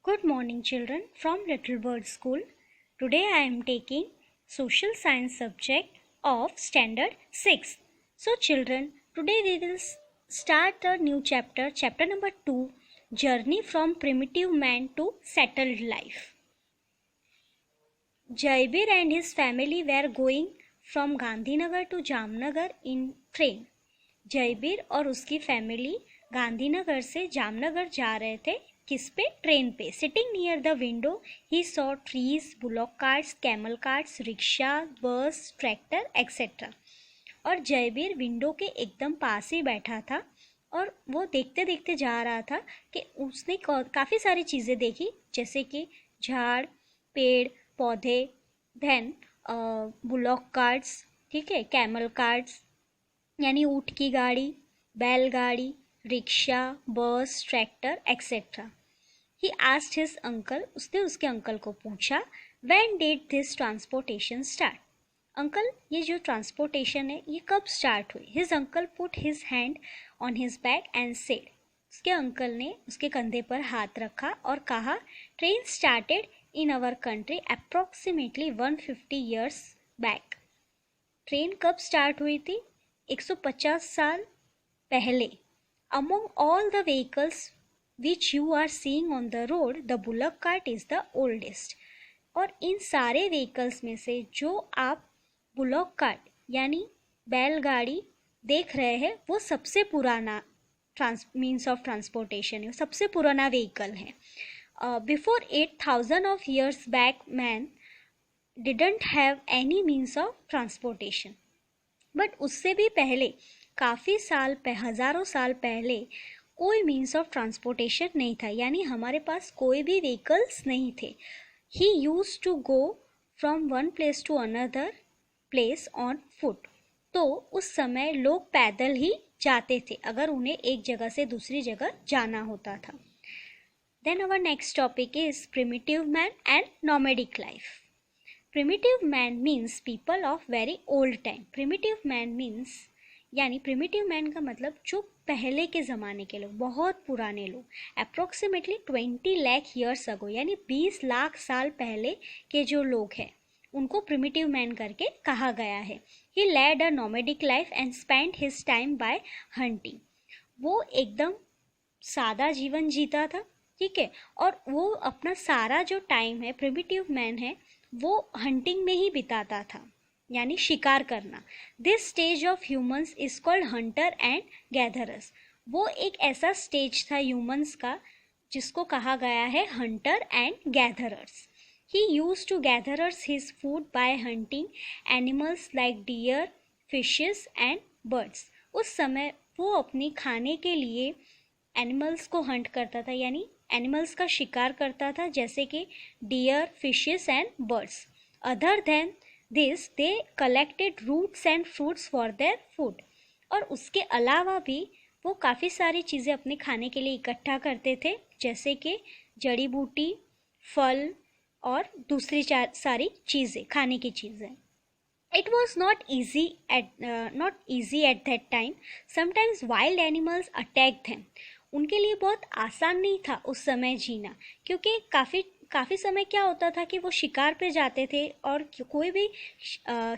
Good morning, children, from Little Bird School. Today I am taking Social Science subject of Standard 6. So, children, today we will start a new chapter, chapter number 2, Journey from Primitive Man to Settled Life. Jaibir and his family were going from Gandhinagar to Jamnagar in train. Jaibir और उसकी family Gandhinagar से जामनगर जा रहे थे. किस पे? Train पे. Sitting near the window he saw trees, bullock carts, camel carts, rickshaw, bus, tractor etcetera. और जयबीर विंडो के एकदम पास ही बैठा था और वो देखते देखते जा रहा था कि उसने काफ़ी सारी चीज़ें देखी, जैसे कि झाड़, पेड़, पौधे, देन बुलॉक कार्ट्स, ठीक है, कैमल कार्ट्स यानी ऊँट की गाड़ी, बैलगाड़ी, rickshaw, bus, tractor etcetera. He asked his uncle, उसने उसके अंकल को पूछा, when did this transportation start? Uncle, ये जो ट्रांसपोर्टेशन है ये कब स्टार्ट हुई? His uncle put his hand on his back and said, उसके अंकल ने उसके कंधे पर हाथ रखा और कहा, train started in our country approximately 150 years back. Train कब स्टार्ट हुई थी? 150 साल पहले. Among all the vehicles which you are seeing on the road, the bullock cart is the oldest. और इन सारे व्हीकल्स में से जो आप बुलॉक कार्ट यानी बैलगाड़ी देख रहे हैं वो सबसे पुराना मीन्स ऑफ ट्रांसपोर्टेशन है, सबसे पुराना व्हीकल है. Before 8000 of years back man didn't have any means of transportation. But उससे भी पहले काफ़ी साल हज़ारों साल पहले कोई मीन्स ऑफ ट्रांसपोर्टेशन नहीं था, यानी हमारे पास कोई भी व्हीकल्स नहीं थे. He use to go from one place to another place on foot. तो उस समय लोग पैदल ही जाते थे अगर उन्हें एक जगह से दूसरी जगह जाना होता था. Then our next topic is primitive man and nomadic life. Primitive man means people of very old time. Primitive man means यानी प्रिमिटिव मैन का मतलब जो पहले के ज़माने के लोग, बहुत पुराने लोग, अप्रॉक्सीमेटली 20 लाख ईयर्स अगो यानी 20 लाख साल पहले के जो लोग हैं उनको प्रिमिटिव मैन करके कहा गया है. He led a nomadic life and spend his time by hunting. वो एकदम सादा जीवन जीता था, ठीक है, और वो अपना सारा जो टाइम है, प्रिमिटिव मैन है, वो हंटिंग में ही बिताता था यानी शिकार करना. This stage of humans is called Hunter and gatherers. वो एक ऐसा स्टेज था ह्यूमंस का जिसको कहा गया है hunter and gatherers. He use to gatherers his food by hunting animals like deer, fishes and birds. उस समय वो अपनी खाने के लिए एनिमल्स को हंट करता था यानी एनिमल्स का शिकार करता था, जैसे कि deer, fishes and birds. Other than this they collected roots and fruits for their food. और उसके अलावा भी वो काफ़ी सारी चीज़ें अपने खाने के लिए इकट्ठा करते थे, जैसे कि जड़ी बूटी, फल और दूसरी सारी चीज़ें, खाने की चीज़ें. It was not easy at that time. Sometimes wild animals attacked them. उनके लिए बहुत आसान नहीं था उस समय जीना, क्योंकि काफ़ी समय क्या होता था कि वो शिकार पे जाते थे और कोई भी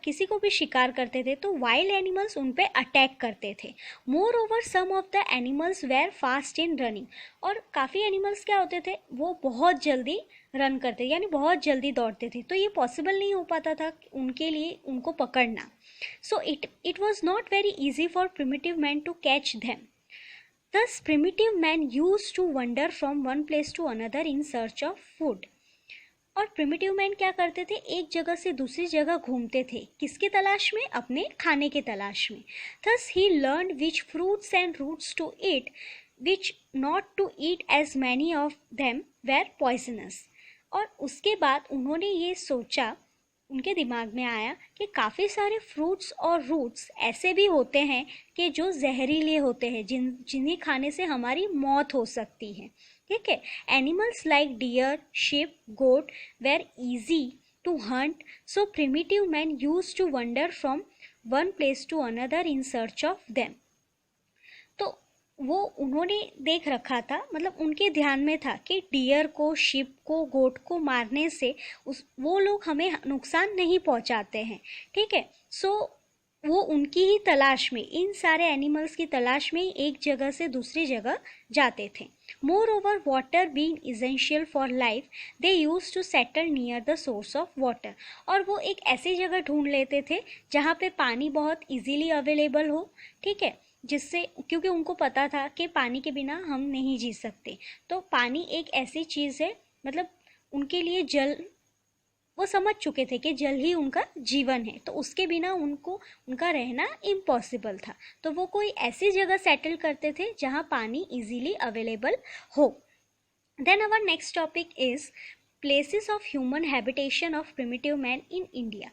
किसी को भी शिकार करते थे तो वाइल्ड एनिमल्स उन पे अटैक करते थे. Moreover some of the animals were fast in running. और काफ़ी एनिमल्स क्या होते थे, वो बहुत जल्दी रन करते यानी बहुत जल्दी दौड़ते थे, तो ये पॉसिबल नहीं हो पाता था उनके लिए उनको पकड़ना. So it was not very easy for primitive man to catch them. Thus, primitive man used to wander from one place to another in search of food. और प्रिमिटिव मैन क्या करते थे, एक जगह से दूसरी जगह घूमते थे, किसकी तलाश में? अपने खाने के तलाश में. Thus, he learned which fruits and roots to eat, which not to eat, as many of them were poisonous. और उसके बाद उन्होंने ये सोचा, उनके दिमाग में आया कि काफ़ी सारे फ्रूट्स और रूट्स ऐसे भी होते हैं कि जो जहरीले होते हैं, जिन्हें खाने से हमारी मौत हो सकती है, ठीक है. Animals like deer, sheep, goat were easy to hunt, so primitive man use to wander from one place to another in search of them. तो वो उन्होंने देख रखा था, मतलब उनके ध्यान में था कि डियर को, शिप को, गोट को मारने से वो लोग हमें नुकसान नहीं पहुंचाते हैं, ठीक है। सो वो उनकी ही तलाश में, इन सारे एनिमल्स की तलाश में एक जगह से दूसरी जगह जाते थे। Moreover water being essential for life, they use to settle near the source of water. और वो एक ऐसी जगह ढूंढ लेते थे जहाँ पे पानी बहुत इजीली अवेलेबल हो, ठीक है, जिससे, क्योंकि उनको पता था कि पानी के बिना हम नहीं जी सकते। तो पानी एक ऐसी चीज़ है, मतलब उनके लिए जल, वो समझ चुके थे कि जल ही उनका जीवन है, तो उसके बिना उनका रहना इम्पॉसिबल था। तो वो कोई ऐसी जगह सेटल करते थे जहाँ पानी इजीली अवेलेबल हो। Then our next topic is places of human habitation of primitive man in India.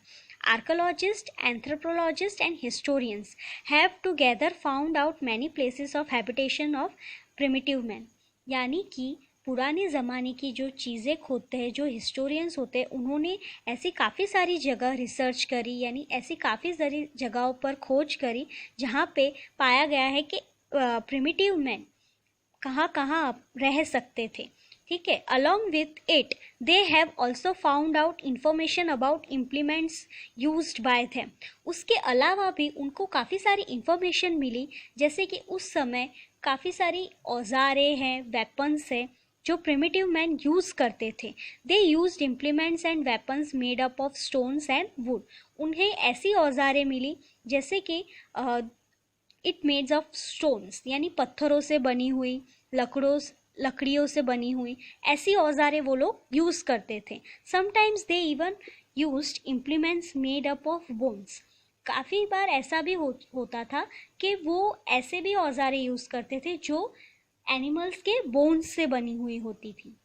Archaeologists, anthropologists and historians have together found out many places of habitation of primitive man. यानी कि पुराने ज़माने की जो चीज़ें खोदते हैं, जो हिस्टोरियंस होते हैं, उन्होंने ऐसी काफ़ी सारी जगह रिसर्च करी, यानी ऐसी काफ़ी सारी जगहों पर खोज करी जहाँ पे पाया गया है कि प्रिमिटिव मैन कहाँ कहाँ रह सकते थे, ठीक है। Along with it they have also found out information about implements used by them. उसके अलावा भी उनको काफ़ी सारी इंफॉर्मेशन मिली, जैसे कि उस समय काफ़ी सारी औजारें हैं, वेपन्स हैं जो प्रिमिटिव मैन यूज़ करते थे। They used implements and weapons made up of stones and would. उन्हें ऐसी औजारें मिली जैसे कि इट मेड्स ऑफ स्टोन्स, यानी पत्थरों से बनी हुई, लकड़ियों से बनी हुई ऐसी औजारें वो लोग यूज़ करते थे। Sometimes they even used implements made up of bones. काफ़ी बार ऐसा भी होता था कि वो ऐसे भी औजारें यूज़ करते थे जो एनिमल्स के बोन्स से बनी हुई होती थी,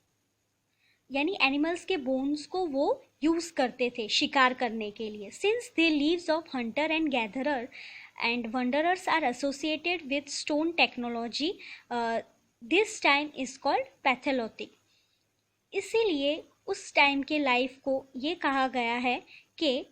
यानी एनिमल्स के बोन्स को वो यूज़ करते थे शिकार करने के लिए। Since the leaves of hunter and gatherer and wanderers are associated with stone technology, this time is called paleolithic. इसीलिए उस टाइम के लाइफ को ये कहा गया है कि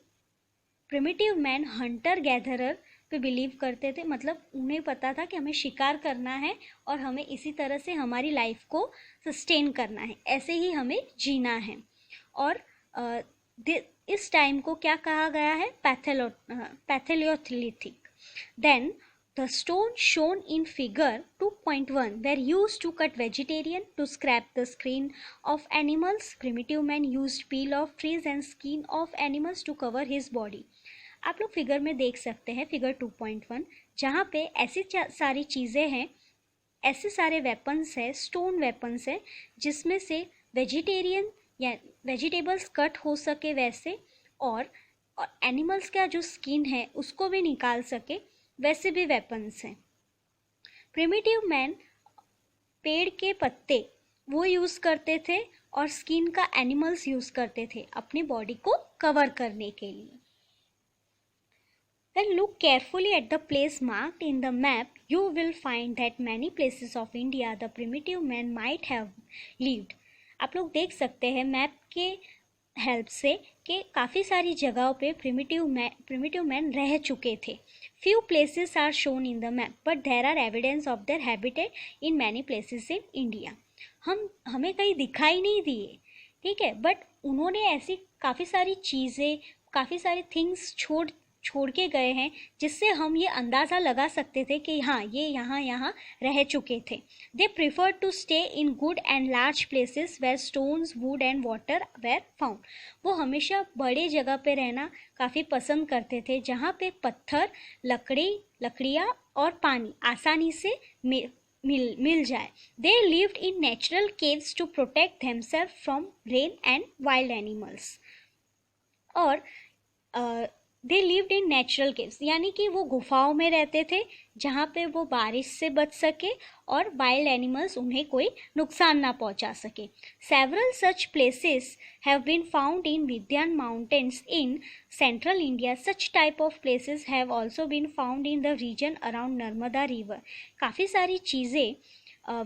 प्रिमिटिव मैन हंटर गैदरर पे बिलीव करते थे, मतलब उन्हें पता था कि हमें शिकार करना है और हमें इसी तरह से हमारी लाइफ को सस्टेन करना है, ऐसे ही हमें जीना है। और इस टाइम को क्या कहा गया है? Paleolithic. Then the stone shown in figure 2.1 were used to cut vegetarian, to scrap the skin of animals. Primitive man used peel of trees and skin of animals to cover his body. आप लोग figure में देख सकते हैं, figure 2.1, जहाँ पे ऐसी सारी चीज़ें हैं, ऐसे सारे वेपन्स है, स्टोन वेपन्स है, जिसमें से वेजिटेरियन या वेजिटेबल्स कट हो सके वैसे, और एनिमल्स का जो स्किन है उसको भी निकाल सके वैसे भी वेपन्स हैं। प्रिमिटिव मैन पेड़ के पत्ते वो यूज़ करते थे और स्किन का एनिमल्स यूज़ करते थे अपनी बॉडी को कवर करने के लिए। When look carefully at the place marked in the map, you will find that many places of India the primitive man might have lived. आप लोग देख सकते हैं मैप के हेल्प से कि काफ़ी सारी जगहों पे प्रिमिटिव मैन रह चुके थे। Few places are shown in the map, but there are evidence of their habitat in many places in India. हमें कहीं दिखाई नहीं दिए, ठीक है, बट उन्होंने ऐसी काफ़ी सारी चीज़ें, काफ़ी सारे थिंग्स छोड़ के गए हैं जिससे हम ये अंदाज़ा लगा सकते थे कि हाँ, ये यहाँ रह चुके थे। They prefer to stay in good and large places where stones, wood and water were found. वो हमेशा बड़े जगह पे रहना काफ़ी पसंद करते थे जहाँ पे पत्थर, लकड़ियाँ और पानी आसानी से मिल जाए। They lived in natural caves to protect themself from rain and wild animals. और they lived in natural caves, यानी कि वो गुफाओं में रहते थे जहाँ पे वो बारिश से बच सके और वाइल्ड एनिमल्स उन्हें कोई नुकसान ना पहुँचा सके। Several such places have been found in Vindhyan mountains in central India. Such type of places have also been found in the region around Narmada river. काफ़ी सारी चीज़ें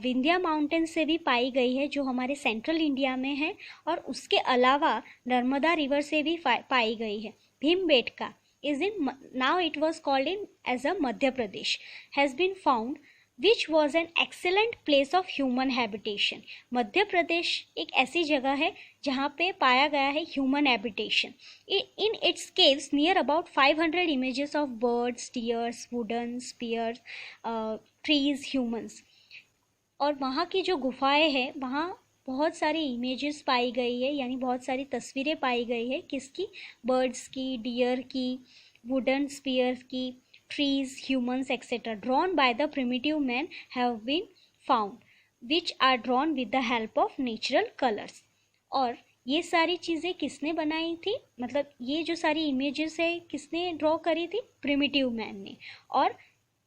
विंध्या माउंटेन से भी पाई गई है जो हमारे सेंट्रल इंडिया में है, और उसके अलावा नर्मदा रिवर से भी पाई गई है। Bhimbetka is in, now it was called in as a Madhya Pradesh, has been found which was an excellent place of human habitation. Madhya Pradesh एक ऐसी जगह है जहाँ पे पाया गया है human habitation. In its caves near about 500 images of birds, deers, wooden spears, trees, humans. और वहाँ की जो गुफाएं हैं वहाँ बहुत सारी इमेजेस पाई गई है, यानी बहुत सारी तस्वीरें पाई गई है। किसकी? बर्ड्स की, डियर की, वुडन स्पीयर की, trees, humans, etc. drawn by the primitive man have been found, which are drawn with the help of natural colors. और ये सारी चीज़ें किसने बनाई थी? मतलब ये जो सारी इमेजेस है किसने ड्रॉ करी थी? प्रिमिटिव मैन ने। और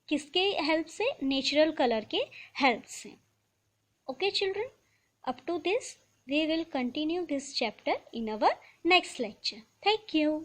किसके हेल्प से? नेचुरल कलर के हेल्प से। Okay children, up to this we will continue this chapter in our next lecture. Thank you.